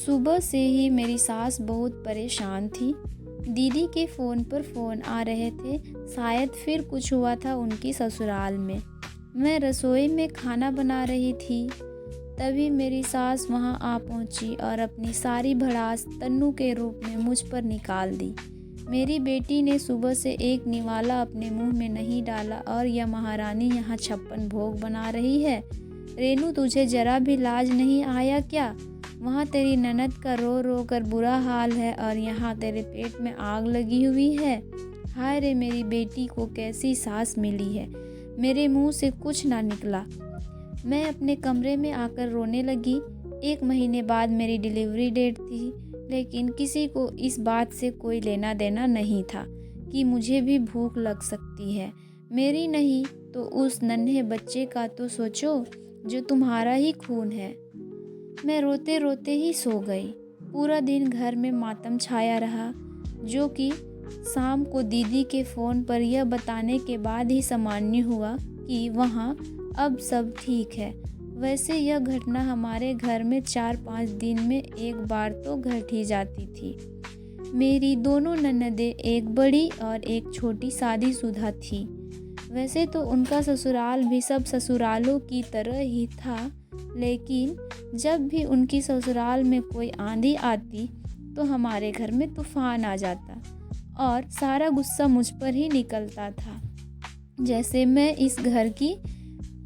सुबह से ही मेरी सास बहुत परेशान थी। दीदी के फ़ोन पर फ़ोन आ रहे थे, शायद फिर कुछ हुआ था उनकी ससुराल में। मैं रसोई में खाना बना रही थी, तभी मेरी सास वहां आ पहुंची और अपनी सारी भड़ास तन्नू के रूप में मुझ पर निकाल दी। मेरी बेटी ने सुबह से एक निवाला अपने मुंह में नहीं डाला और यह महारानी यहाँ 56 भोग बना रही है। रेनू, तुझे जरा भी लाज नहीं आया क्या? वहाँ तेरी ननद का रो रो कर बुरा हाल है और यहाँ तेरे पेट में आग लगी हुई है। हाय रे, मेरी बेटी को कैसी सास मिली है। मेरे मुंह से कुछ ना निकला। मैं अपने कमरे में आकर रोने लगी। 1 महीने बाद मेरी डिलीवरी डेट थी, लेकिन किसी को इस बात से कोई लेना देना नहीं था कि मुझे भी भूख लग सकती है। मेरी नहीं तो उस नन्हे बच्चे का तो सोचो, जो तुम्हारा ही खून है। मैं रोते रोते ही सो गई। पूरा दिन घर में मातम छाया रहा, जो कि शाम को दीदी के फ़ोन पर यह बताने के बाद ही सामान्य हुआ कि वहाँ अब सब ठीक है। वैसे यह घटना हमारे घर में 4-5 दिन में एक बार तो घट ही जाती थी। मेरी दोनों ननदें, एक बड़ी और एक छोटी, शादीशुदा थी। वैसे तो उनका ससुराल भी सब ससुरालों की तरह ही था, लेकिन जब भी उनकी ससुराल में कोई आंधी आती तो हमारे घर में तूफान आ जाता और सारा गुस्सा मुझ पर ही निकलता था, जैसे मैं इस घर की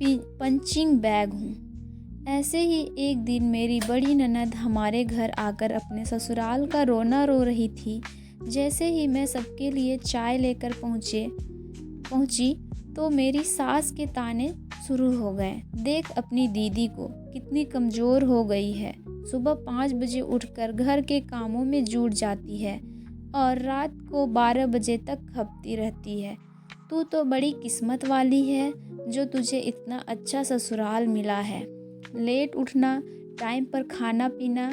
पंचिंग बैग हूँ। ऐसे ही एक दिन मेरी बड़ी ननद हमारे घर आकर अपने ससुराल का रोना रो रही थी। जैसे ही मैं सबके लिए चाय लेकर पहुँची तो मेरी सास के ताने शुरू हो गए। देख अपनी दीदी को, कितनी कमज़ोर हो गई है। सुबह 5 बजे उठकर घर के कामों में जुट जाती है और रात को 12 बजे तक खपती रहती है। तू तो बड़ी किस्मत वाली है जो तुझे इतना अच्छा ससुराल मिला है। लेट उठना, टाइम पर खाना पीना,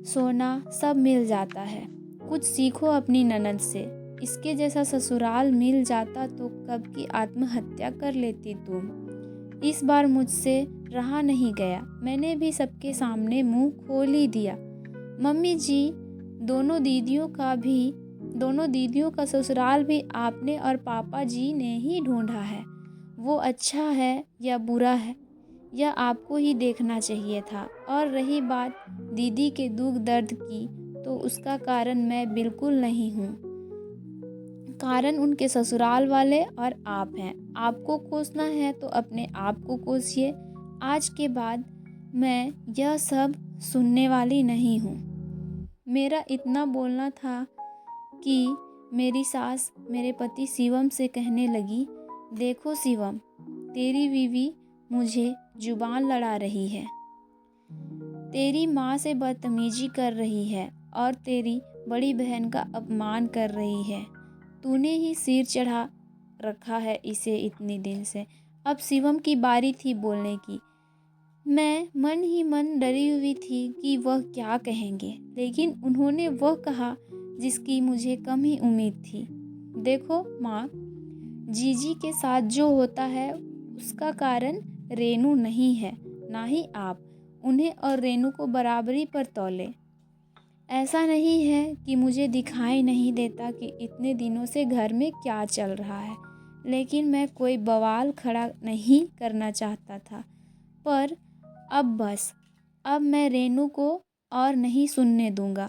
सोना सब मिल जाता है। कुछ सीखो अपनी ननद से। इसके जैसा ससुराल मिल जाता तो कब की आत्महत्या कर लेती तुम। इस बार मुझसे रहा नहीं गया। मैंने भी सबके सामने मुंह खोल ही दिया। मम्मी जी, दोनों दीदियों का ससुराल भी आपने और पापा जी ने ही ढूंढा है। वो अच्छा है या बुरा है, यह आपको ही देखना चाहिए था। और रही बात दीदी के दुख दर्द की, तो उसका कारण मैं बिल्कुल नहीं हूँ। कारण उनके ससुराल वाले और आप हैं। आपको कोसना है तो अपने आप को कोसिए। आज के बाद मैं यह सब सुनने वाली नहीं हूँ। मेरा इतना बोलना था कि मेरी सास मेरे पति शिवम से कहने लगी, देखो शिवम, तेरी बीवी मुझे जुबान लड़ा रही है, तेरी माँ से बदतमीजी कर रही है और तेरी बड़ी बहन का अपमान कर रही है। तूने ही सिर चढ़ा रखा है इसे इतने दिन से। अब शिवम की बारी थी बोलने की। मैं मन ही मन डरी हुई थी कि वह क्या कहेंगे, लेकिन उन्होंने वह कहा जिसकी मुझे कम ही उम्मीद थी। देखो माँ, जीजी के साथ जो होता है उसका कारण रेनू नहीं है, ना ही आप। उन्हें और रेनू को बराबरी पर तौले। ऐसा नहीं है कि मुझे दिखाई नहीं देता कि इतने दिनों से घर में क्या चल रहा है, लेकिन मैं कोई बवाल खड़ा नहीं करना चाहता था। पर अब बस, अब मैं रेनू को और नहीं सुनने दूंगा।